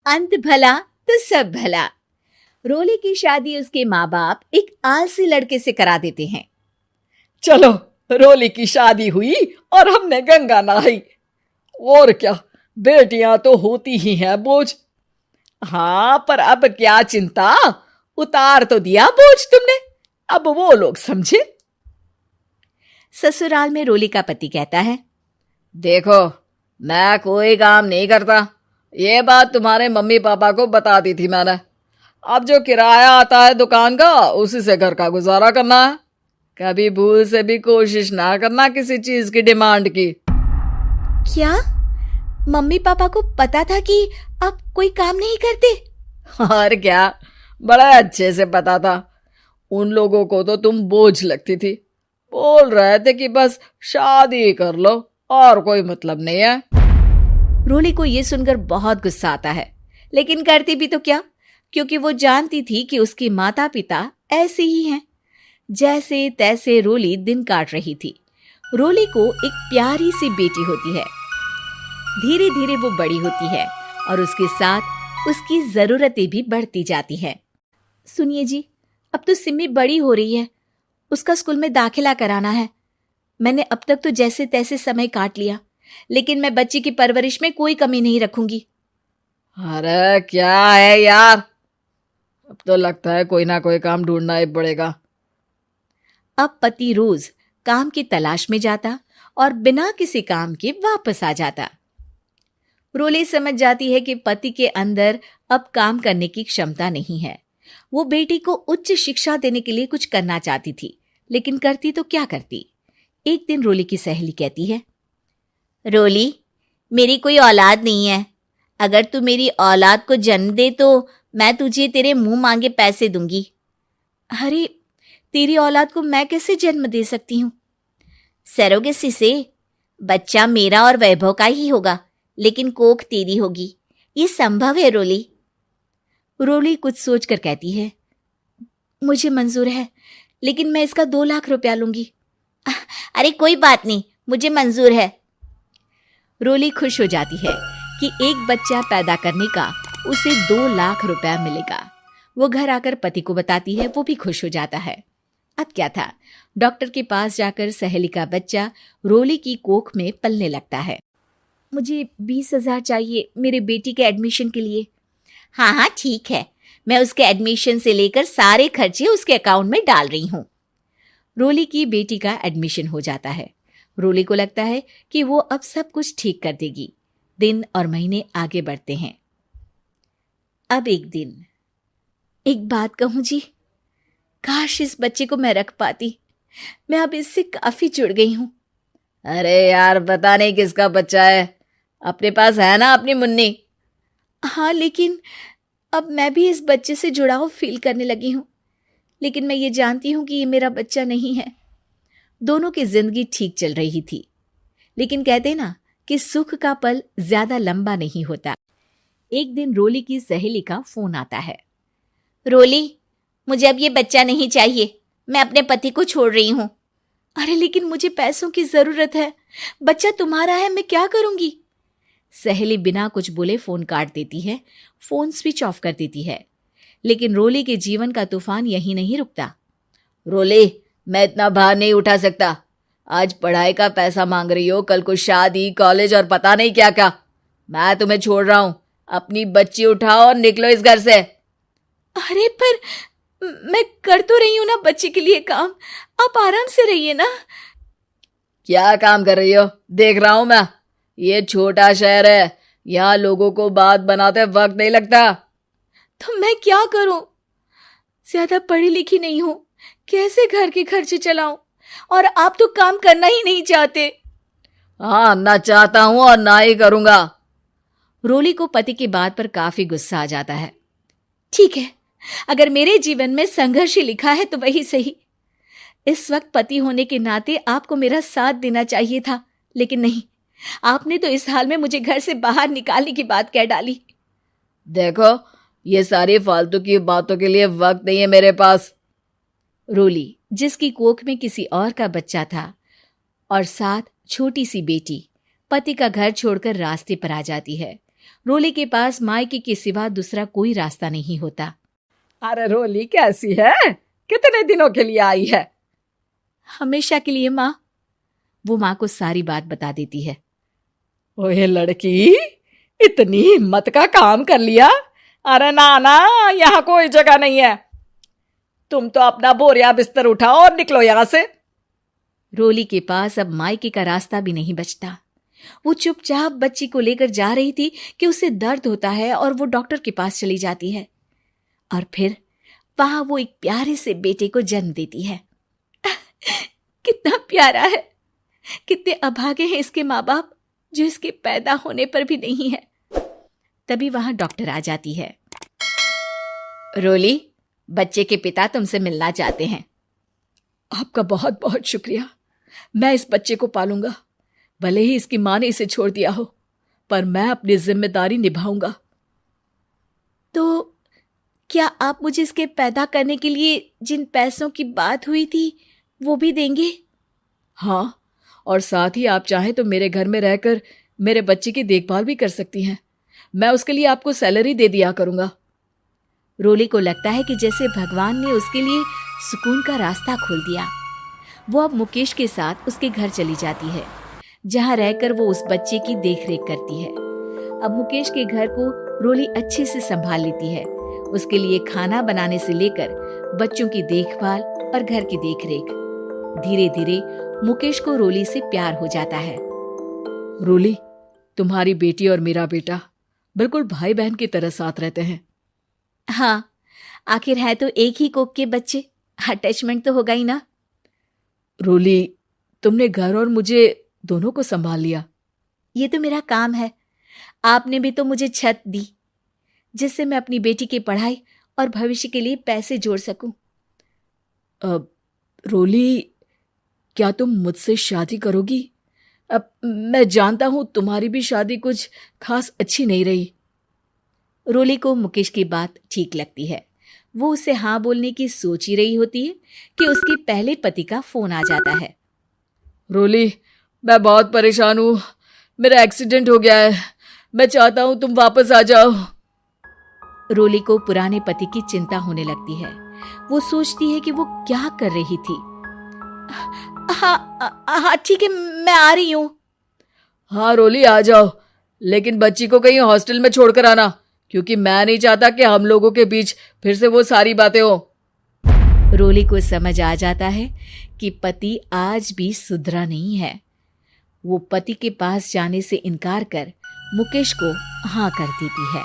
अंत भला तो सब भला। रोली की शादी उसके माँ बाप एक आलसी लड़के से करा देते हैं। चलो, रोली की शादी हुई और हमने गंगा नहाई। और क्या, बेटियां तो होती ही हैं बोझ। हाँ, पर अब क्या चिंता, उतार तो दिया बोझ तुमने, अब वो लोग समझे। ससुराल में रोली का पति कहता है, देखो, मैं कोई काम नहीं करता, ये बात तुम्हारे मम्मी पापा को बता दी थी मैंने। अब जो किराया आता है दुकान का, उसी से घर का गुजारा करना है। कभी भूल से भी कोशिश ना करना किसी चीज की डिमांड की। क्या मम्मी पापा को पता था कि आप कोई काम नहीं करते? और क्या, बड़ा अच्छे से पता था। उन लोगों को तो तुम बोझ लगती थी, बोल रहे थे कि बस शादी कर लो और कोई मतलब नहीं है। रोली को यह सुनकर बहुत गुस्सा आता है, लेकिन करती भी तो क्या, क्योंकि वो जानती थी कि उसके माता पिता ऐसे ही हैं। जैसे तैसे रोली दिन काट रही थी। रोली को एक प्यारी सी बेटी होती है। धीरे धीरे वो बड़ी होती है और उसके साथ उसकी जरूरतें भी बढ़ती जाती हैं। सुनिए जी, अब तो सिमी बड़ी हो रही है, उसका स्कूल में दाखिला कराना है। मैंने अब तक तो जैसे तैसे समय काट लिया, लेकिन मैं बच्ची की परवरिश में कोई कमी नहीं रखूंगी। अरे क्या है यार, अब तो लगता है कोई ना कोई काम ढूंढना ही पड़ेगा। अब पति रोज काम की तलाश में जाता और बिना किसी काम के वापस आ जाता। रोली समझ जाती है कि पति के अंदर अब काम करने की क्षमता नहीं है। वो बेटी को उच्च शिक्षा देने के लिए कुछ करना चाहती थी, लेकिन करती तो क्या करती। एक दिन रोली की सहेली कहती है, रोली, मेरी कोई औलाद नहीं है। अगर तू मेरी औलाद को जन्म दे तो मैं तुझे तेरे मुंह मांगे पैसे दूंगी। अरे, तेरी औलाद को मैं कैसे जन्म दे सकती हूँ? सरोगेसी से। बच्चा मेरा और वैभव का ही होगा, लेकिन कोख तेरी होगी। ये संभव है रोली। रोली कुछ सोचकर कहती है, मुझे मंजूर है, लेकिन मैं इसका 2 लाख रुपया लूंगी। अरे कोई बात नहीं, मुझे मंजूर है। रोली खुश हो जाती है कि एक बच्चा पैदा करने का उसे 2 लाख रुपया मिलेगा। वो घर आकर पति को बताती है, वो भी खुश हो जाता है। अब क्या था, डॉक्टर के पास जाकर सहेली का बच्चा रोली की कोख में पलने लगता है। मुझे 20,000 चाहिए मेरे बेटी के एडमिशन के लिए। हाँ हाँ ठीक है, मैं उसके एडमिशन से लेकर सारे खर्चे उसके अकाउंट में डाल रही हूँ। रोली की बेटी का एडमिशन हो जाता है। रोली को लगता है कि वो अब सब कुछ ठीक कर देगी। दिन और महीने आगे बढ़ते हैं। अब एक दिन, एक बात कहूँ जी, काश इस बच्चे को मैं रख पाती। मैं अब इससे काफी जुड़ गई हूँ। अरे यार, पता नहीं किसका बच्चा है, अपने पास है ना अपनी मुन्नी। हाँ, लेकिन अब मैं भी इस बच्चे से जुड़ाव फील करने लगी हूँ, लेकिन मैं ये जानती हूँ कि ये मेरा बच्चा नहीं है। दोनों की जिंदगी ठीक चल रही थी, लेकिन कहते ना कि सुख का पल ज्यादा लंबा नहीं होता। एक दिन रोली की सहेली का फोन आता है। रोली, मुझे अब ये बच्चा नहीं चाहिए, मैं अपने पति को छोड़ रही हूँ। अरे लेकिन मुझे पैसों की जरूरत है, बच्चा तुम्हारा है, मैं क्या करूंगी? सहेली बिना कुछ बोले फोन काट देती है, फोन स्विच ऑफ कर देती है। लेकिन रोली के जीवन का तूफान यहीं नहीं रुकता। रोली, मैं इतना भार नहीं उठा सकता। आज पढ़ाई का पैसा मांग रही हो, कल को शादी, कॉलेज और पता नहीं क्या क्या। मैं तुम्हें छोड़ रहा हूँ, अपनी बच्ची उठाओ और निकलो इस घर से। अरे पर मैं कर तो रही हूं ना बच्चे के लिए काम, आप आराम से रहिए ना। क्या काम कर रही हो, देख रहा हूं मैं। ये छोटा शहर है, यहाँ लोगों को बात बनाते वक्त नहीं लगता। तो मैं क्या करूं? ज्यादा पढ़ी लिखी नहीं हूं, कैसे घर के खर्चे चलाऊं? और आप तो काम करना ही नहीं चाहते। हाँ, ना चाहता हूं और ना ही करूंगा। रोली को पति की बात पर काफी गुस्सा आ जाता है। ठीक है, अगर मेरे जीवन में संघर्ष ही लिखा है तो वही सही। इस वक्त पति होने के नाते आपको मेरा साथ देना चाहिए था, लेकिन नहीं, आपने तो इस हाल में मुझे घर से बाहर निकालने की बात कह डाली। देखो, ये सारी फालतू की बातों के लिए वक्त नहीं है मेरे पास। रोली, जिसकी कोख में किसी और का बच्चा था और साथ छोटी सी बेटी, पति का घर छोड़कर रास्ते पर आ जाती है। रोली के पास मायके के सिवा दूसरा कोई रास्ता नहीं होता। अरे रोली कैसी है? कितने दिनों के लिए आई है? हमेशा के लिए माँ। वो माँ को सारी बात बता देती है। ओए लड़की, इतनी हिम्मत का काम कर लिया। अरे ना ना, यहाँ कोई जगह नहीं है। तुम तो अपना बोरिया बिस्तर उठाओ और निकलो यहाँ से। रोली के पास अब मायके का रास्ता भी नहीं बचता। वो चुपचाप बच्ची को लेकर जा रही थी कि उसे दर्द होता है और वो डॉक्टर के पास चली जाती है और फिर वहां वो एक प्यारे से बेटे को जन्म देती है। कितना प्यारा है, कितने अभागे हैं इसके माँ बाप जो इसके पैदा होने पर भी नहीं है। तभी वहां डॉक्टर आ जाती है। रोली, बच्चे के पिता तुमसे मिलना चाहते हैं। आपका बहुत बहुत शुक्रिया। मैं इस बच्चे को पालूंगा, भले ही इसकी मां ने इसे छोड़ दिया हो, पर मैं अपनी जिम्मेदारी निभाऊंगा। तो क्या आप मुझे इसके पैदा करने के लिए जिन पैसों की बात हुई थी वो भी देंगे? हाँ, और साथ ही आप चाहें तो मेरे घर में रहकर मेरे बच्चे की देखभाल भी कर सकती हैं। मैं उसके लिए आपको सैलरी दे दिया करूंगा। रोली को लगता है कि जैसे भगवान ने उसके लिए सुकून का रास्ता खोल दिया। वो अब मुकेश के साथ उसके घर चली जाती है, जहां रहकर वो उस बच्चे की देखरेख करती है। अब मुकेश के घर को रोली अच्छे से संभाल लेती है। उसके लिए खाना बनाने से लेकर बच्चों की देखभाल और घर की देखरेख। धीरे धीरे मुकेश को रोली से प्यार हो जाता है। रोली, तुम्हारी बेटी और मेरा बेटा बिल्कुल भाई बहन की तरह साथ रहते हैं। हाँ, आखिर है तो एक ही कोख के बच्चे, अटैचमेंट तो होगा ही ना। रोली, तुमने घर और मुझे दोनों को संभाल लिया। ये तो मेरा काम है। आपने भी तो मुझे छत दी जिससे मैं अपनी बेटी की पढ़ाई और भविष्य के लिए पैसे जोड़ सकूं। अब रोली, क्या तुम मुझसे शादी करोगी? अब मैं जानता हूं तुम्हारी भी शादी कुछ खास अच्छी नहीं रही। रोली को मुकेश की बात ठीक लगती है। वो उसे हाँ बोलने की सोच ही रही होती है कि उसके पहले पति का फोन आ जाता है। रोली, मैं बहुत परेशान हूं। मेरा एक्सीडेंट हो गया है। मैं चाहता हूं तुम वापस आ जाओ। रोली को पुराने पति की चिंता होने लगती है। वो सोचती है कि वो क्या कर रही थी। हाँ ठीक है, मैं आ रही हूँ। हाँ रोली, आ जाओ, लेकिन बच्ची को कहीं हॉस्टल में छोड़कर आना, क्योंकि मैं नहीं चाहता कि हम लोगों के बीच फिर से वो सारी बातें हो। रोली को समझ आ जाता है कि पति आज भी सुधरा नहीं है। वो पति के पास जाने से इनकार कर मुकेश को हाँ कर देती है।